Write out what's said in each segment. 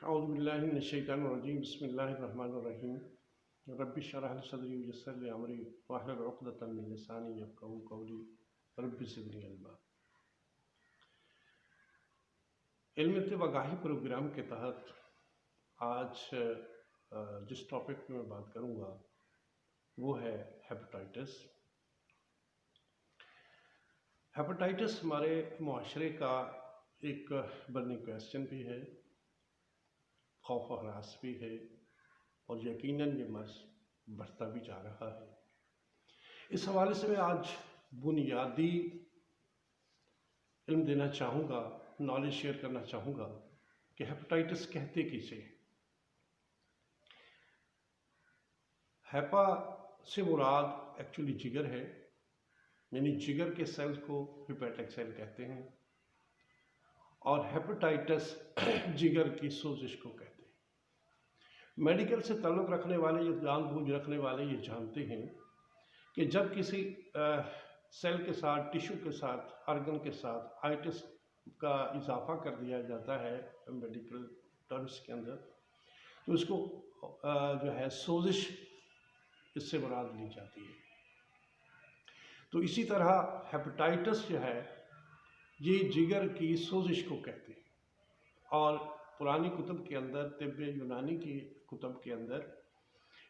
اعوذ باللہ من الشیطان الرجیم بسم اللہ الرحمن الرحیم رب اشرح لی صدری ویسر لی امری واحلل عقدۃ من لسانی یفقہوا قولی رب زدنی علما۔ علم طب آگاہی پروگرام کے تحت آج جس ٹاپک پہ میں بات کروں گا وہ ہے ہیپاٹائٹس۔ ہیپاٹائٹس ہمارے معاشرے کا ایک برننگ کویسچن بھی ہے، خوف و ہراس بھی ہے، اور یقیناً یہ مرض بڑھتا بھی جا رہا ہے۔ اس حوالے سے میں آج بنیادی علم دینا چاہوں گا، نالج شیئر کرنا چاہوں گا کہ ہیپاٹائٹس کہتے کسے۔ ہیپا سے مراد ایکچولی جگر ہے، یعنی جگر کے سیل کو ہیپیٹک سیل کہتے ہیں، اور ہیپاٹائٹس جگر کی سوزش کو کہتے ہیں۔ میڈیکل سے تعلق رکھنے والے یا جان بوجھ رکھنے والے یہ جانتے ہیں کہ جب کسی سیل کے ساتھ، ٹیشو کے ساتھ، آرگن کے ساتھ آئٹس کا اضافہ کر دیا جاتا ہے میڈیکل ٹرمز کے اندر، تو اس کو جو ہے سوزش اس سے مراد لی جاتی ہے۔ تو اسی طرح ہیپاٹائٹس جو ہے یہ جگر کی سوزش کو کہتے ہیں، اور پرانی کتب کے اندر، طب یونانی کی کتب کے اندر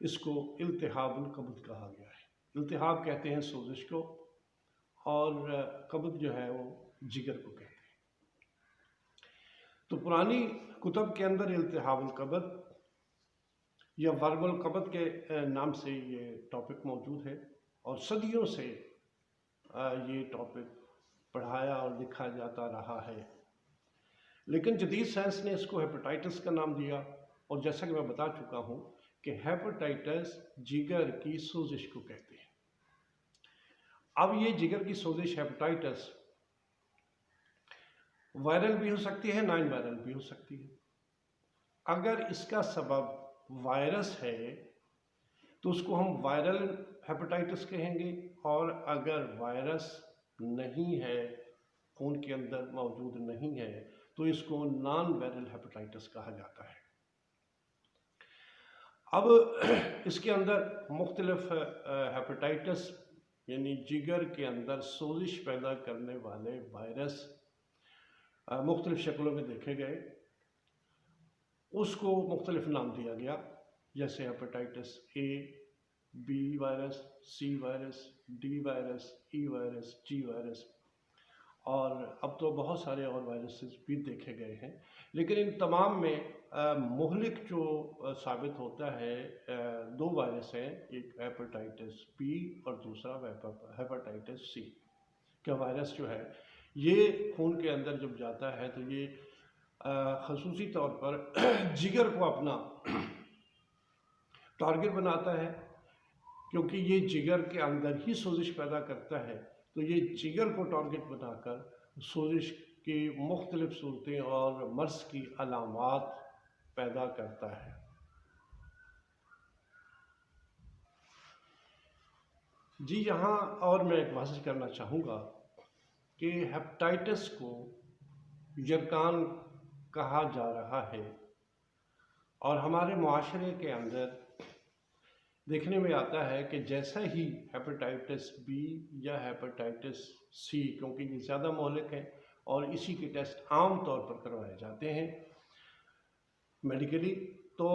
اس کو التہاب الکبد کہا گیا ہے۔ التہاب کہتے ہیں سوزش کو، اور کبد جو ہے وہ جگر کو کہتے ہیں۔ تو پرانی کتب کے اندر التہاب الکبد یا ورم الکبد کے نام سے یہ ٹاپک موجود ہے، اور صدیوں سے یہ ٹاپک پڑھایا اور لکھا جاتا رہا ہے۔ لیکن جدید سائنس نے اس کو ہیپاٹائٹس کا نام دیا، اور جیسا کہ میں بتا چکا ہوں کہ ہیپاٹائٹس جگر کی سوزش کو کہتے ہیں۔ اب یہ جگر کی سوزش ہیپاٹائٹس وائرل بھی ہو سکتی ہے، نان وائرل بھی ہو سکتی ہے۔ اگر اس کا سبب وائرس ہے تو اس کو ہم وائرل ہیپاٹائٹس کہیں گے، اور اگر وائرس نہیں ہے، خون کے اندر موجود نہیں ہے، تو اس کو نان وائرل ہیپاٹائٹس کہا جاتا ہے۔ اب اس کے اندر مختلف ہیپاٹائٹس یعنی جگر کے اندر سوزش پیدا کرنے والے وائرس مختلف شکلوں میں دیکھے گئے، اس کو مختلف نام دیا گیا، جیسے hepatitis A, B virus, C virus, D virus, E virus, G virus, اور اب تو بہت سارے اور وائرسز بھی دیکھے گئے ہیں۔ لیکن ان تمام میں مہلک جو ثابت ہوتا ہے دو وائرس ہیں، ایک ہیپاٹائٹس بی اور دوسرا ہیپاٹائٹس سی۔ کہ وائرس جو ہے یہ خون کے اندر جب جاتا ہے تو یہ خصوصی طور پر جگر کو اپنا ٹارگٹ بناتا ہے، کیونکہ یہ جگر کے اندر ہی سوزش پیدا کرتا ہے، تو یہ جگر کو ٹارگٹ بنا کر سوزش کی مختلف صورتیں اور مرض کی علامات پیدا کرتا ہے۔ جی یہاں اور میں ایک واضح کرنا چاہوں گا کہ ہیپاٹائٹس کو جرثومہ کہا جا رہا ہے، اور ہمارے معاشرے کے اندر دیکھنے میں آتا ہے کہ جیسا ہی ہیپاٹائٹس بی یا ہیپاٹائٹس سی، کیونکہ یہ زیادہ مہلک ہیں اور اسی کے ٹیسٹ عام طور پر کروائے جاتے ہیں میڈیکلی، تو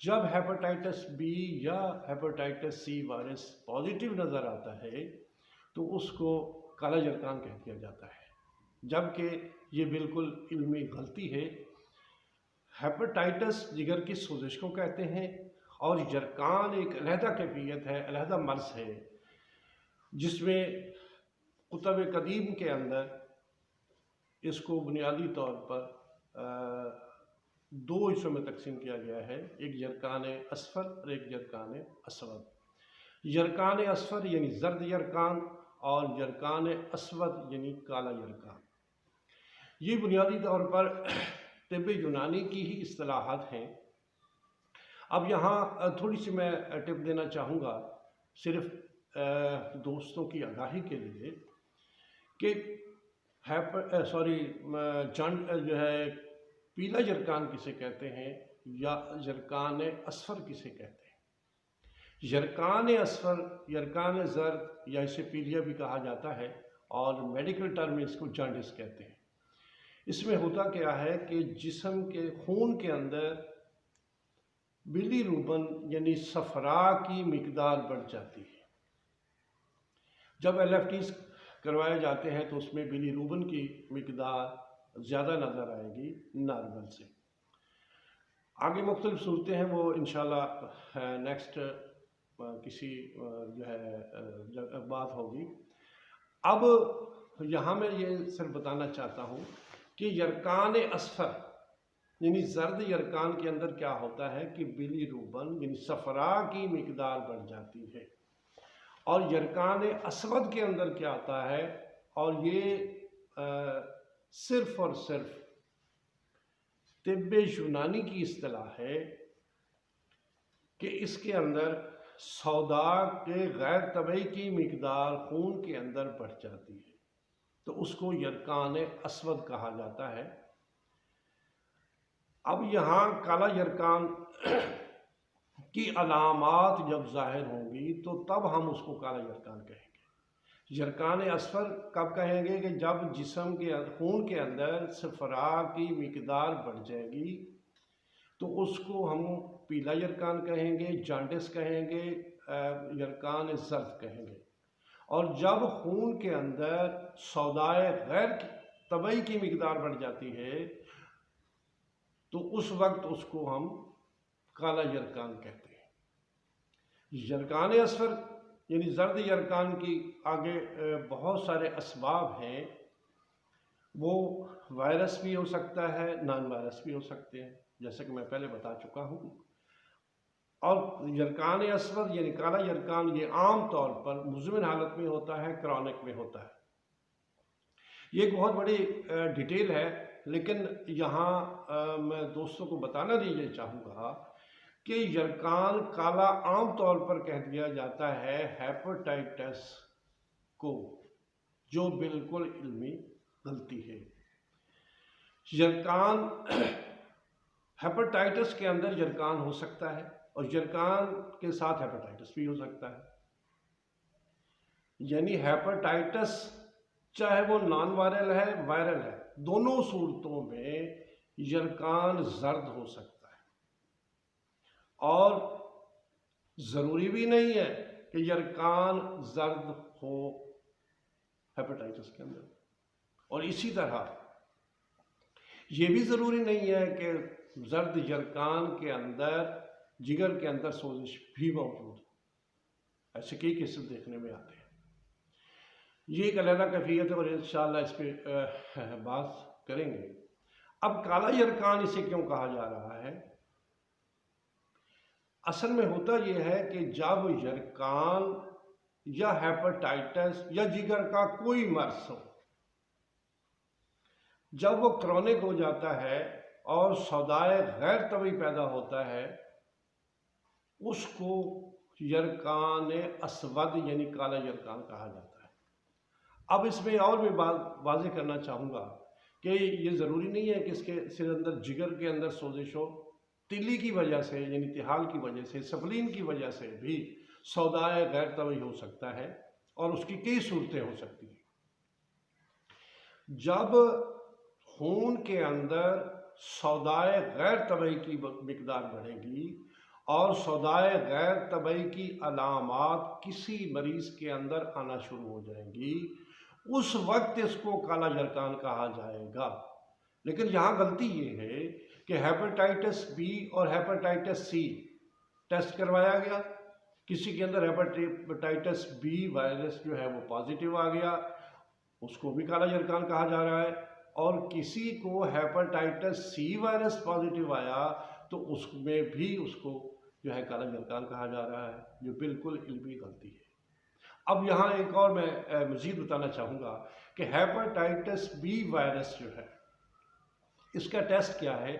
جب ہیپاٹائٹس بی یا ہیپاٹائٹس سی وائرس پازیٹیو نظر آتا ہے تو اس کو کالا جرثومہ کہہ دیا جاتا ہے، جبکہ یہ بالکل علمی غلطی ہے۔ ہیپاٹائٹس جگر کی سوزش کو کہتے ہیں، اور جرثومہ ایک علیحدہ کیفیت ہے، علیحدہ مرض ہے، جس میں کتب قدیم کے اندر اس کو بنیادی طور پر دو حصوں میں تقسیم کیا گیا ہے، ایک جرثومہ اصفر اور ایک جرثومہ اسود۔ جرثومہ اصفر یعنی زرد جرثومہ، اور جرثومہ اسود یعنی کالا جرثومہ۔ یہ بنیادی طور پر طب یونانی کی ہی اصطلاحات ہیں۔ اب یہاں تھوڑی سی میں ٹپ دینا چاہوں گا، صرف دوستوں کی آگاہی کے لیے، کہ جو ہے پیلا جرکان کسے کہتے ہیں یا جرکان اصفر کسے کہتے ہیں؟ جرکان اصفر، جرکان زرد یا اسے پیلیا بھی کہا جاتا ہے، اور میڈیکل ٹرم میں اس کو جانڈس کہتے ہیں۔ اس میں ہوتا کیا ہے کہ جسم کے خون کے اندر بلی روبن یعنی صفرا کی مقدار بڑھ جاتی ہے۔ جب LFTs کروائے جاتے ہیں تو اس میں بلی روبن کی مقدار زیادہ نظر آئے گی نارمل سے۔ آگے مختلف صورتیں ہیں، وہ انشاءاللہ نیکسٹ کسی بات ہوگی۔ اب یہاں میں یہ صرف بتانا چاہتا ہوں کہ یرکان اصفر یعنی زرد یرکان کے اندر کیا ہوتا ہے کہ بلی روبن یعنی صفرا کی مقدار بڑھ جاتی ہے، اور یرکان اسود کے اندر کیا آتا ہے، اور یہ صرف اور صرف طب یونانی کی اصطلاح ہے کہ اس کے اندر سودا کے غیر طبعی کی مقدار خون کے اندر بڑھ جاتی ہے، تو اس کو یرکان اسود کہا جاتا ہے۔ اب یہاں کالا یرکان کی علامات جب ظاہر ہوں گی تو تب ہم اس کو کالا یرکان کہیں گے۔ یرکان اصفر کب کہیں گے کہ جب جسم کے خون کے اندر صفرا کی مقدار بڑھ جائے گی تو اس کو ہم پیلا یرکان کہیں گے، جانڈس کہیں گے، یرکان زرد کہیں گے۔ اور جب خون کے اندر سودائے غیر طبعی کی مقدار بڑھ جاتی ہے تو اس وقت اس کو ہم کالا یرکان کہتے ہیں۔ یرکان اصفر یعنی زرد یرکان کی آگے بہت سارے اسباب ہیں، وہ وائرس بھی ہو سکتا ہے، نان وائرس بھی ہو سکتے ہیں، جیسے کہ میں پہلے بتا چکا ہوں۔ اور یرکان اسود یعنی کالا یرکان یہ عام طور پر مزمن حالت میں ہوتا ہے، کرونک میں ہوتا ہے۔ یہ ایک بہت بڑی ڈیٹیل ہے، لیکن یہاں میں دوستوں کو بتانا یہ چاہوں گا کہ یرکان کالا عام طور پر کہہ دیا جاتا ہے ہیپاٹائٹس کو، جو بالکل علمی غلطی ہے۔ یرکان ہیپاٹائٹس کے اندر یرکان ہو سکتا ہے، اور یرکان کے ساتھ ہیپاٹائٹس بھی ہو سکتا ہے۔ یعنی ہیپاٹائٹس چاہے وہ نان وائرل ہے، وائرل ہے، دونوں صورتوں میں یرکان زرد ہو سکتا ہے، اور ضروری بھی نہیں ہے کہ یرکان زرد ہو ہیپاٹائٹس کے اندر، اور اسی طرح یہ بھی ضروری نہیں ہے کہ زرد یرکان کے اندر جگر کے اندر سوزش بھی موجود ہو۔ ایسے کئی کیسز دیکھنے میں آتے ہیں۔ یہ ایک علیحدہ کیفیت ہے، اور انشاءاللہ اس پہ بات کریں گے۔ اب کالا یرکان اسے کیوں کہا جا رہا ہے؟ اصل میں ہوتا یہ ہے کہ جب یرکان یا ہیپاٹائٹس یا جگر کا کوئی مرض ہو، جب وہ کرونک ہو جاتا ہے اور سودائے غیر طبعی پیدا ہوتا ہے، اس کو یرکان اسود یعنی کالا یرکان کہا جاتا ہے۔ اب اس میں اور بھی بات واضح کرنا چاہوں گا کہ یہ ضروری نہیں ہے کہ اس کے سر اندر جگر کے اندر سوزش ہو، تلی کی وجہ سے یعنی تحال کی وجہ سے، سپلین کی وجہ سے بھی سودائے غیر طبعی ہو سکتا ہے، اور اس کی کئی صورتیں ہو سکتی ہیں۔ جب خون کے اندر سودائے غیر طبعی کی مقدار بڑھے گی اور سودائے غیر طبعی کی علامات کسی مریض کے اندر آنا شروع ہو جائیں گی، اس وقت اس کو کالا یرکان کہا جائے گا۔ لیکن یہاں غلطی یہ ہے کہ ہیپاٹائٹس بی اور ہیپاٹائٹس سی ٹیسٹ کروایا گیا، کسی کے اندر ہیپاٹائٹس بی وائرس جو ہے وہ پازیٹیو آ گیا، اس کو بھی کالا یرکان کہا جا رہا ہے، اور کسی کو ہیپاٹائٹس سی وائرس پازیٹیو آیا تو اس میں بھی اس کو جو ہے کالا یرکان کہا جا رہا ہے، جو بالکل علمی غلطی ہے۔ اب یہااں ایک اور میں مزید بتانا چاہوں گا کہ ہیپاٹائٹس بی وائرس جو ہے اس کا ٹیسٹ کیا ہے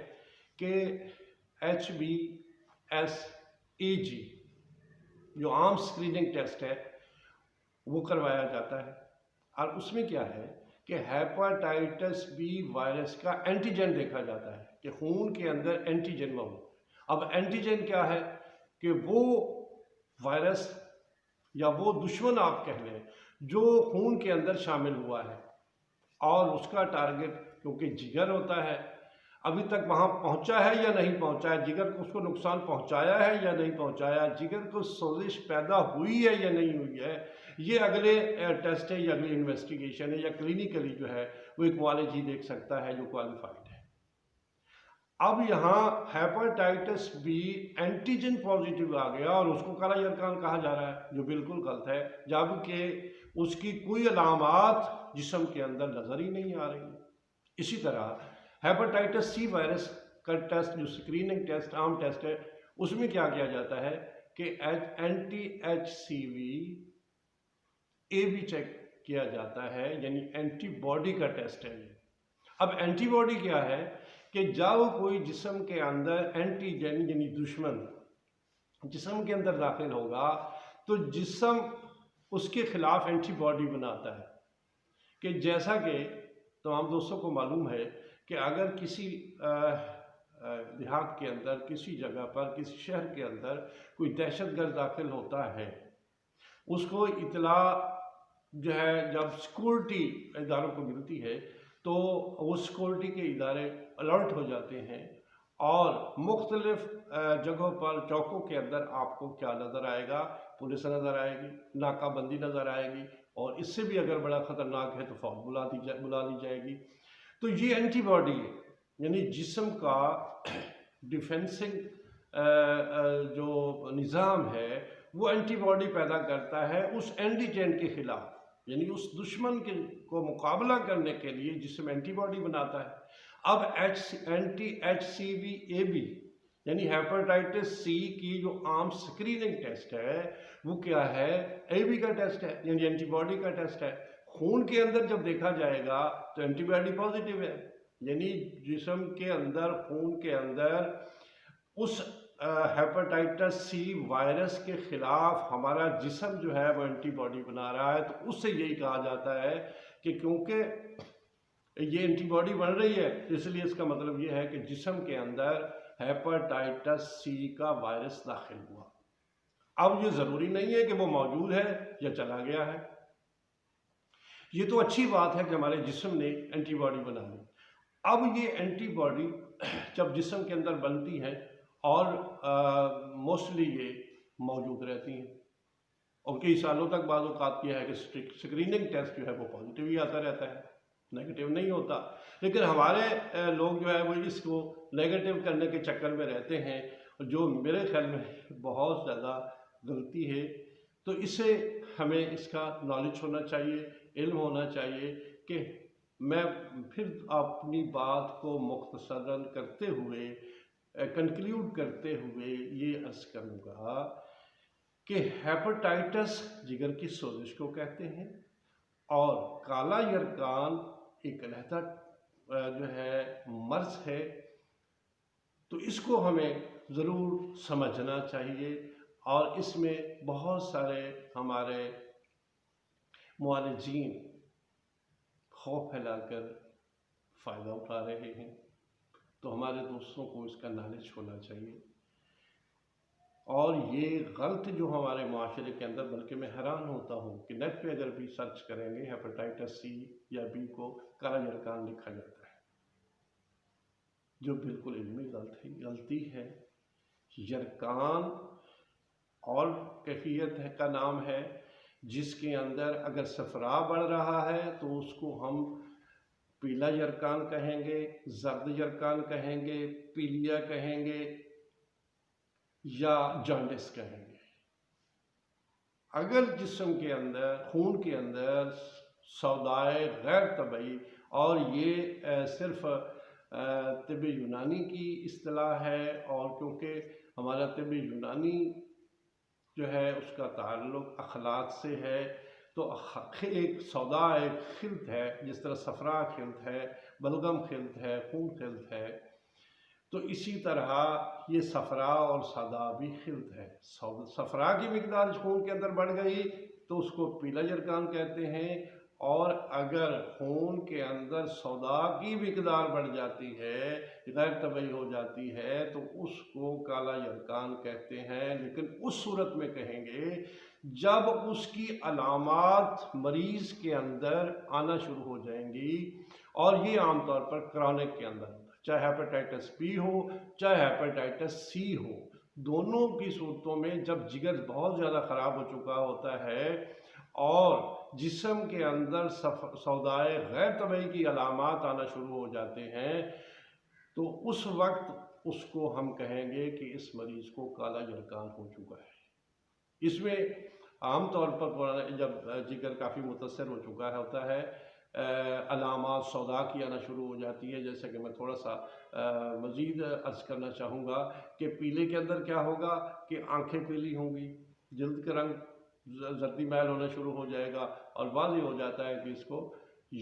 کہ HBsAg جو عام سکریننگ ٹیسٹ ہے وہ کروایا جاتا ہے، اور اس میں کیا ہے کہ ہیپاٹائٹس بی وائرس کا اینٹیجن دیکھا جاتا ہے، کہ خون کے اندر اینٹیجن موجود ہے۔ اب اینٹیجن کیا ہے کہ وہ وائرس یا وہ دشمن آپ کہہ لیں جو خون کے اندر شامل ہوا ہے، اور اس کا ٹارگٹ کیونکہ جگر ہوتا ہے، ابھی تک وہاں پہنچا ہے یا نہیں پہنچا ہے، جگر کو اس کو نقصان پہنچایا ہے یا نہیں پہنچایا، جگر کو سوزش پیدا ہوئی ہے یا نہیں ہوئی ہے، یہ اگلے ٹیسٹ ہے یا اگلی انویسٹیگیشن ہے یا کلینیکلی جو ہے وہ ایک معالج ہی دیکھ سکتا ہے جو کوالیفائڈ ہے۔ اب یہاں ہیپاٹائٹس بی اینٹیجن پازیٹیو آ گیا اور اس کو کالا یرقان کہا جا رہا ہے، جو بالکل غلط ہے، جبکہ اس کی کوئی علامات جسم کے اندر نظر ہی نہیں آ رہی۔ اسی طرح ہیپاٹائٹس سی وائرس کا ٹیسٹ جو اسکریننگ ٹیسٹ عام ٹیسٹ ہے، اس میں کیا کیا جاتا ہے کہ اینٹی ایچ سی وی اے بھی چیک کیا جاتا ہے، یعنی اینٹی باڈی کا ٹیسٹ ہے۔ اب اینٹی باڈی کیا ہے کہ جب کوئی جسم کے اندر اینٹیجن یعنی دشمن جسم کے اندر داخل ہوگا تو جسم اس کے خلاف اینٹی باڈی بناتا ہے، کہ جیسا کہ تمام دوستوں کو معلوم ہے کہ اگر کسی دیہات کے اندر، کسی جگہ پر، کسی شہر کے اندر کوئی دہشت گرد داخل ہوتا ہے، اس کو اطلاع جو ہے جب سیکورٹی اداروں کو ملتی ہے تو وہ سیکورٹی کے ادارے الرٹ ہو جاتے ہیں، اور مختلف جگہوں پر چوکوں کے اندر آپ کو کیا نظر آئے گا؟ پولیس نظر آئے گی، ناکہ بندی نظر آئے گی، اور اس سے بھی اگر بڑا خطرناک ہے تو فوج بلا لی جائے گی۔ تو یہ اینٹی باڈی ہے، یعنی جسم کا ڈیفینسنگ جو نظام ہے وہ اینٹی باڈی پیدا کرتا ہے اس اینٹیجن کے خلاف، یعنی اس دشمن کو مقابلہ کرنے کے لیے جسم اینٹی باڈی بناتا ہے۔ اب anti H C V A B یعنی ہیپاٹائٹس سی کی جو عام سکریننگ ٹیسٹ ہے وہ کیا ہے؟ اے بی کا ٹیسٹ ہے، یعنی اینٹی باڈی کا ٹیسٹ ہے۔ خون کے اندر جب دیکھا جائے گا تو اینٹی باڈی پازیٹیو ہے، یعنی جسم کے اندر، خون کے اندر اس ہیپاٹائٹس سی وائرس کے خلاف ہمارا جسم جو ہے وہ اینٹی باڈی بنا رہا ہے۔ تو اس سے یہی کہا جاتا ہے کہ کیونکہ یہ اینٹی باڈی بن رہی ہے اس لیے اس کا مطلب یہ ہے کہ جسم کے اندر ہیپاٹائٹس سی کا وائرس داخل ہوا۔ اب یہ ضروری نہیں ہے کہ وہ موجود ہے یا چلا گیا ہے، یہ تو اچھی بات ہے کہ ہمارے جسم نے اینٹی باڈی بنا لی۔ اب یہ اینٹی باڈی جب جسم کے اندر بنتی ہے اور موسٹلی یہ موجود رہتی ہیں، اور کئی سالوں تک بعض اوقات یہ ہے کہ سکریننگ ٹیسٹ جو ہے وہ پازیٹیو ہی آتا رہتا ہے، نیگیٹو نہیں ہوتا۔ لیکن ہمارے لوگ جو ہے وہ اس کو نیگیٹو کرنے کے چکر میں رہتے ہیں، جو میرے خیال میں بہت زیادہ غلطی ہے۔ تو اسے ہمیں اس کا نالج ہونا چاہیے، علم ہونا چاہیے۔ کہ میں پھر اپنی بات کو مختصراً کرتے ہوئے، کنکلیوڈ کرتے ہوئے یہ عرض کروں گا کہ ہیپاٹائٹس جگر کی سوزش کو کہتے ہیں، اور کالا یرقان ایک علیحدہ جو ہے مرض ہے۔ تو اس کو ہمیں ضرور سمجھنا چاہیے، اور اس میں بہت سارے ہمارے معالجین خوف پھیلا کر فائدہ اٹھا رہے ہیں، تو ہمارے دوستوں کو اس کا نالج ہونا چاہیے۔ اور یہ غلط جو ہمارے معاشرے کے اندر، بلکہ میں حیران ہوتا ہوں کہ نیٹ پہ اگر بھی سرچ کریں گے ہیپاٹائٹس سی یا بی کو کالا یرقان لکھا جاتا ہے، جو بالکل علمی غلطی ہے۔ یرقان اور کیفیت کا نام ہے جس کے اندر اگر صفرا بڑھ رہا ہے تو اس کو ہم پیلا یرقان کہیں گے، زرد یرقان کہیں گے، پیلیا کہیں گے، یا جانڈس کہیں گے۔ اگر جسم کے اندر، خون کے اندر سودائے غیر طبعی، اور یہ صرف طب یونانی کی اصطلاح ہے، اور کیونکہ ہمارا طب یونانی جو ہے اس کا تعلق اخلاق سے ہے، تو ایک سودا ایک خلط ہے، جس طرح صفرا خلط ہے، بلغم خلط ہے، خون خلط ہے، تو اسی طرح یہ صفرا اور سودا بھی خلط ہے۔ صفرا کی مقدار خون کے اندر بڑھ گئی تو اس کو پیلا یرقان کہتے ہیں، اور اگر خون کے اندر سودا کی مقدار بڑھ جاتی ہے، غیر طبعی ہو جاتی ہے، تو اس کو کالا یرقان کہتے ہیں۔ لیکن اس صورت میں کہیں گے جب اس کی علامات مریض کے اندر آنا شروع ہو جائیں گی، اور یہ عام طور پر کرونک کے اندر ہوتا ہے، چاہے ہیپاٹائٹس بی ہو چاہے ہیپاٹائٹس سی ہو، دونوں کی صورتوں میں جب جگر بہت زیادہ خراب ہو چکا ہوتا ہے اور جسم کے اندر سودائے غیر طبعی کی علامات آنا شروع ہو جاتے ہیں، تو اس وقت اس کو ہم کہیں گے کہ اس مریض کو کالا یرقان ہو چکا ہے۔ اس میں عام طور پر جب جگر کافی متاثر ہو چکا ہوتا ہے، علامات سودا کی آنا شروع ہو جاتی ہے، جیسا کہ میں تھوڑا سا مزید عرض کرنا چاہوں گا کہ پیلے کے اندر کیا ہوگا کہ آنکھیں پیلی ہوں گی، جلد کا رنگ زردی میل ہونا شروع ہو جائے گا، اور واضح ہو جاتا ہے کہ اس کو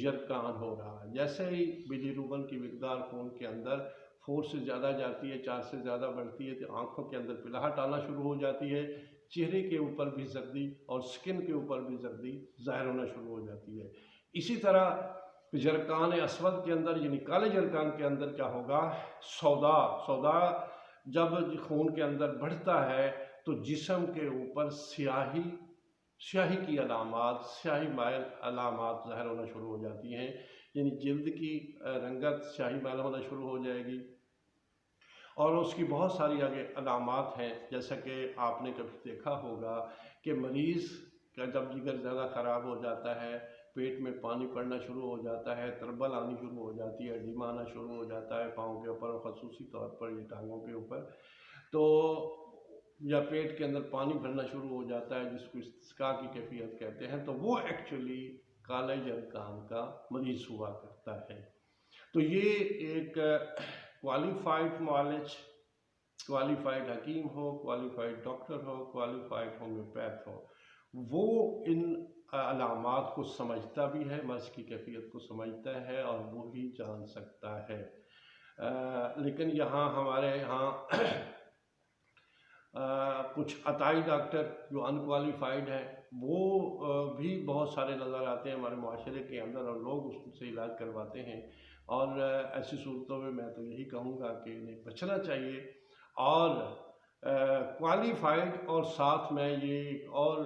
یرقان ہو رہا ہے۔ جیسے ہی بلیروبن کی مقدار خون کے اندر 4 سے زیادہ جاتی ہے، 4 سے زیادہ بڑھتی ہے، تو آنکھوں کے اندر پلاہٹ آنا شروع ہو جاتی ہے، چہرے کے اوپر بھی زردی اور سکن کے اوپر بھی زردی ظاہر ہونا شروع ہو جاتی ہے۔ اسی طرح یرقان اسود کے اندر یعنی کالے یرقان کے اندر کیا ہوگا، سودا جب خون کے اندر بڑھتا ہے تو جسم کے اوپر سیاہی کی علامات، سیاہی مائل علامات ظاہر ہونا شروع ہو جاتی ہیں، یعنی جلد کی رنگت سیاہی مائل ہونا شروع ہو جائے گی، اور اس کی بہت ساری آگے علامات ہیں، جیسا کہ آپ نے کبھی دیکھا ہوگا کہ مریض کا جب جگر زیادہ خراب ہو جاتا ہے، پیٹ میں پانی پڑنا شروع ہو جاتا ہے، تربل آنی شروع ہو جاتی ہے، ایڈیما آنا شروع ہو جاتا ہے پاؤں کے اوپر، اور خصوصی طور پر یہ ٹانگوں کے اوپر، تو یا پیٹ کے اندر پانی بھرنا شروع ہو جاتا ہے، جس کو استسقاء کی کیفیت کہتے ہیں، تو وہ ایکچولی کالے یرقان کا مریض ہوا کرتا ہے۔ تو یہ ایک کوالیفائڈ معالج، کوالیفائڈ حکیم ہو، کوالیفائڈ ڈاکٹر ہو، کوالیفائڈ ہومیوپیتھ ہو، وہ ان علامات کو سمجھتا بھی ہے، مرض کی کیفیت کو سمجھتا ہے، اور وہی جان سکتا ہے۔ لیکن ہمارے یہاں کچھ عطائی ڈاکٹر جو انکوالیفائڈ ہیں، وہ بھی بہت سارے نظر آتے ہیں ہمارے معاشرے کے اندر، اور لوگ اس سے علاج کرواتے ہیں، اور ایسی صورتوں میں تو یہی کہوں گا کہ انہیں بچنا چاہیے، اور کوالیفائڈ، اور ساتھ میں یہ ایک اور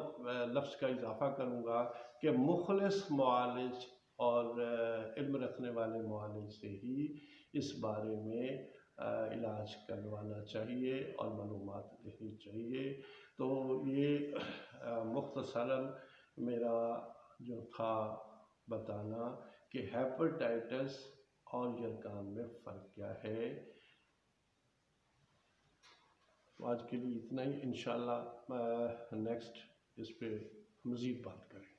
لفظ کا اضافہ کروں گا کہ مخلص معالج اور علم رکھنے والے معالج سے ہی اس بارے میں علاج کروانا چاہیے اور معلومات دینی چاہیے۔ تو یہ مختصراً میرا جو تھا بتانا کہ ہیپاٹائٹس اور یرقان میں فرق کیا ہے۔ تو آج کے لیے اتنا ہی، انشاءاللہ نیکسٹ اس پہ مزید بات کریں۔